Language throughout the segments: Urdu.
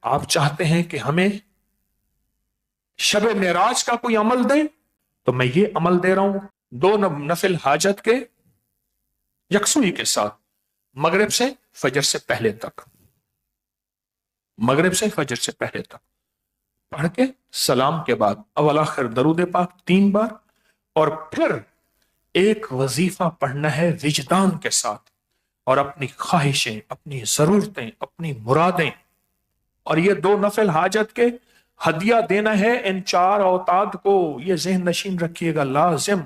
آپ چاہتے ہیں کہ ہمیں شب معراج کا کوئی عمل دیں، تو میں یہ عمل دے رہا ہوں، 2 نفل حاجت کے یکسوئی کے ساتھ، مغرب سے فجر سے پہلے تک، مغرب سے فجر سے پہلے تک پڑھ کے سلام کے بعد اول آخر درود پاک 3 بار، اور پھر ایک وظیفہ پڑھنا ہے وجدان کے ساتھ، اور اپنی خواہشیں، اپنی ضرورتیں، اپنی مرادیں، اور یہ 2 نفل حاجت کے ہدیہ دینا ہے ان 4 اوتاد کو۔ یہ ذہن نشین رکھیے گا، لازم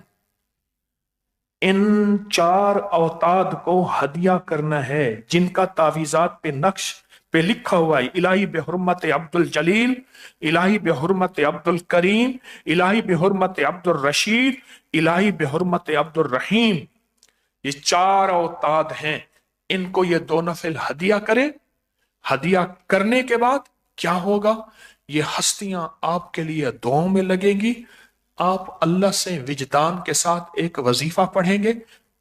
ان 4 اوتاد کو ہدیہ کرنا ہے، جن کا تعویذات پہ نقش پہ لکھا ہوا ہے، الہی بحرمت عبد الجلیل، الہی بحرمت عبد الکریم، الہی بحرمت عبد الرشید، الہی بحرمت عبد الرحیم۔ یہ 4 اوتاد ہیں، ان کو یہ 2 نفل ہدیہ کرے۔ ہدیہ کرنے کے بعد کیا ہوگا؟ یہ ہستیاں آپ کے لیے دعاؤں میں لگیں گی، آپ اللہ سے وجدان کے ساتھ ایک وظیفہ پڑھیں گے،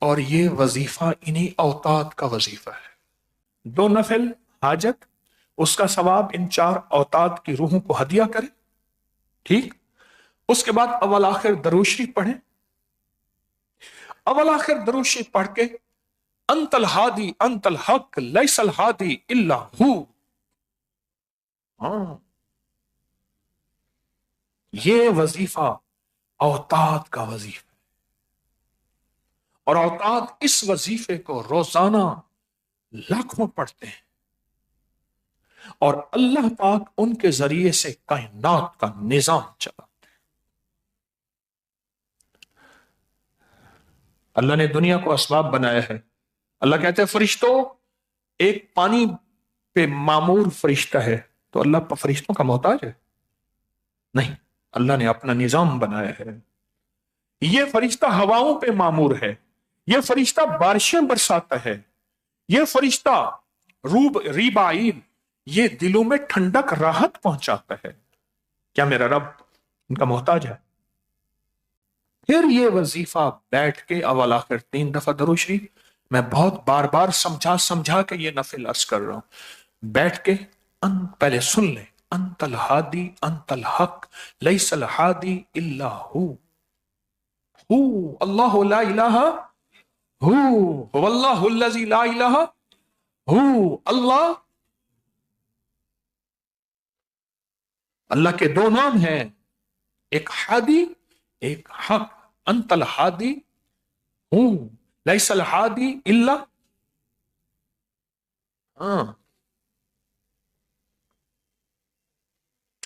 اور یہ وظیفہ انہی اوتاد کا وظیفہ ہے۔ 2 نفل حاجت، اس کا ثواب ان 4 اوتاد کی روحوں کو ہدیہ کریں، ٹھیک؟ اس کے بعد اول آخر درود شریف پڑھیں۔ اول آخر درود شریف پڑھ کے انت الہادی انت الحق لیس الہادی الا ہو، یہ وظیفہ اوتاد کا وظیفہ ہے، اور اوتاد اس وظیفے کو روزانہ لاکھوں پڑھتے ہیں، اور اللہ پاک ان کے ذریعے سے کائنات کا نظام چلاتے ہیں۔ اللہ نے دنیا کو اسباب بنایا ہے۔ اللہ کہتے ہیں فرشتوں، ایک پانی پہ معمور فرشتہ ہے تو اللہ فرشتوں کا محتاج ہے؟ نہیں، اللہ نے اپنا نظام بنایا ہے۔ یہ فرشتہ ہواؤں پہ معمور ہے، یہ فرشتہ بارشیں برساتا ہے، یہ فرشتہ ریبائل، یہ دلوں میں ٹھنڈک راحت پہنچاتا ہے۔ کیا میرا رب ان کا محتاج ہے؟ پھر یہ وظیفہ بیٹھ کے اول آخر 3 دفعہ درود شریف، میں بہت بار بار سمجھا کے یہ نفل عرض کر رہا ہوں، بیٹھ کے پہلے سن لیں، انت الہادی انت الحق لیس الہادی الا ہو، اللہ لا الہ هو اللہ الذی لا الہ هو اللہ۔ اللہ کے 2 نام ہیں، ایک ہادی ایک حق، انت الہادی ہوں لیس الہادی الا،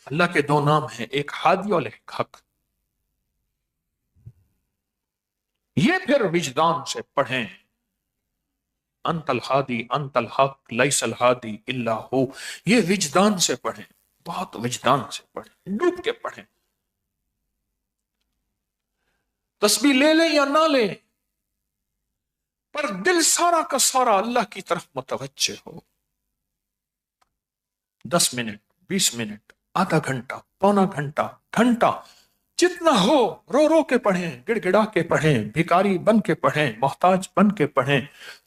اللہ کے 2 نام ہیں، ایک ہادی اور ایک حق۔ یہ پھر وجدان سے پڑھیں، انت الہادی انت الحق لیس الہادی الا ہو، یہ وجدان سے پڑھیں، بہت وجدان سے پڑھیں، ڈوب کے پڑھیں۔ تسبیح لے لیں یا نہ لیں، پر دل سارا کا سارا اللہ کی طرف متوجہ ہو۔ 10 منٹ، 20 منٹ، آدھا گھنٹہ، پونا گھنٹہ، گھنٹہ، جتنا ہو، رو رو کے پڑھیں، گڑ گڑا کے پڑھیں، بھکاری بن کے پڑھیں، محتاج بن کے پڑھیں،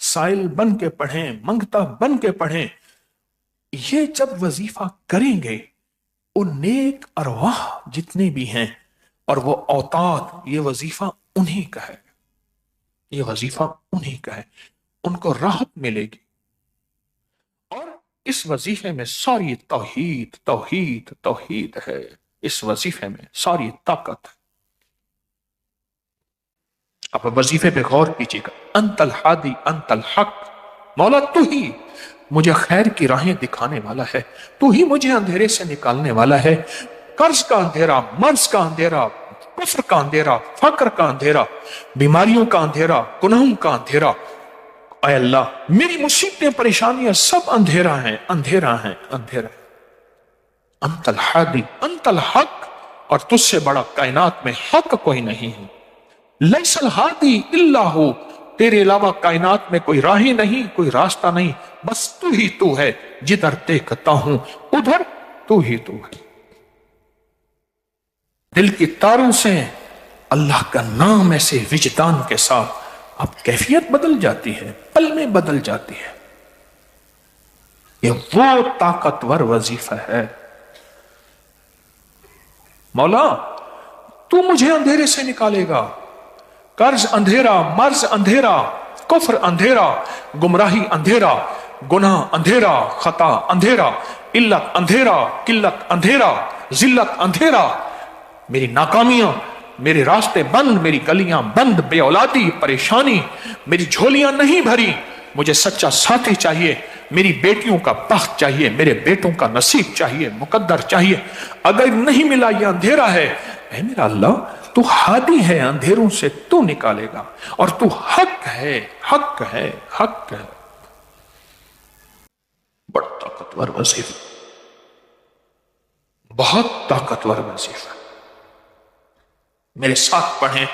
سائل بن کے پڑھیں، منگتا بن کے پڑھیں۔ یہ جب وظیفہ کریں گے، ان نیک ارواح جتنے بھی ہیں اور وہ اوتاد، یہ وظیفہ انہی کا ہے، یہ وظیفہ انہی کا ہے، ان کو راحت ملے گی۔ اور اس وظیفے میں ساری توحید توحید توحید ہے، اس وظیفے میں ساری طاقت ہے۔ اب وظیفے پہ غور کیجیے گا، انت الہادی انت الحق، مولا تو ہی مجھے خیر کی راہیں دکھانے والا ہے، تو ہی مجھے اندھیرے سے نکالنے والا ہے، قرض کا اندھیرا، مرض کا اندھیرا، کفر کا اندھیرا، فقر کا اندھیرا، بیماریوں کا اندھیرا، گناہوں کا اندھیرا، اے اللہ میری مصیبتیں پریشانیاں سب اندھیرا ہیں، اندھیرا ہیں، اندھیرا ہیں۔ انت الہادی انت الحق، اور تجھ سے بڑا کائنات میں حق کوئی نہیں ہے، لیس الہادی الا ہو، تیرے علاوہ کائنات میں کوئی راہ ہی نہیں، کوئی راستہ نہیں، بس تو ہی تو ہے، جدھر دیکھتا ہوں ادھر تو ہی تو ہے۔ دل کی تاروں سے اللہ کا نام ایسے وجدان کے ساتھ، اب کیفیت بدل جاتی ہے، پل میں بدل جاتی ہے۔ یہ وہ طاقتور وظیفہ ہے. مولا تو مجھے اندھیرے سے نکالے گا. قرض اندھیرا، مرض اندھیرا، کفر اندھیرا، گمراہی اندھیرا، گناہ اندھیرا، خطا اندھیرا، علت اندھیرا، قلت اندھیرا، ذلت اندھیرا، میری ناکامیاں، میرے راستے بند، میری گلیاں بند، بے اولادی، پریشانی، میری جھولیاں نہیں بھری. مجھے سچا ساتھی چاہیے، میری بیٹیوں کا بخت چاہیے، میرے بیٹوں کا نصیب چاہیے، مقدر چاہیے. اگر نہیں ملا یہ اندھیرا ہے. اے میرا اللہ تو ہادی ہے، اندھیروں سے تو نکالے گا، اور تو حق ہے، حق ہے، حق ہے. بڑا طاقتور وظیفہ، بہت طاقتور وظیفہ. میرے ساتھ پڑھیں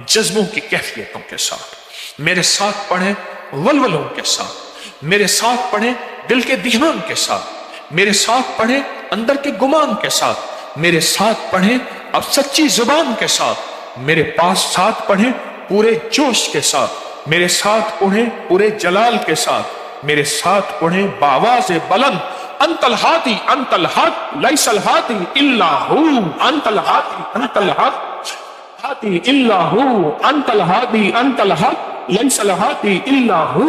جذبوں کی کیفیتوں کے ساتھ، میرے ساتھ پڑھیں ولولوں کے ساتھ، میرے ساتھ پڑھیں دل کے دھیان کے ساتھ، میرے ساتھ پڑھیں اندر کے گمان کے ساتھ، میرے ساتھ پڑھیں اب سچی زبان کے ساتھ، میرے پاس ساتھ پڑھیں پورے جوش کے ساتھ، میرے ساتھ پڑھیں پورے جلال کے ساتھ، میرے ساتھ پڑھیں بآواز بلند انت الہادی انت الحق لیس الہادی الا ہو، انت الہادی انت الحق ہادی الا ہو، انت الہادی انت الحق لیس الہادی الا ہو.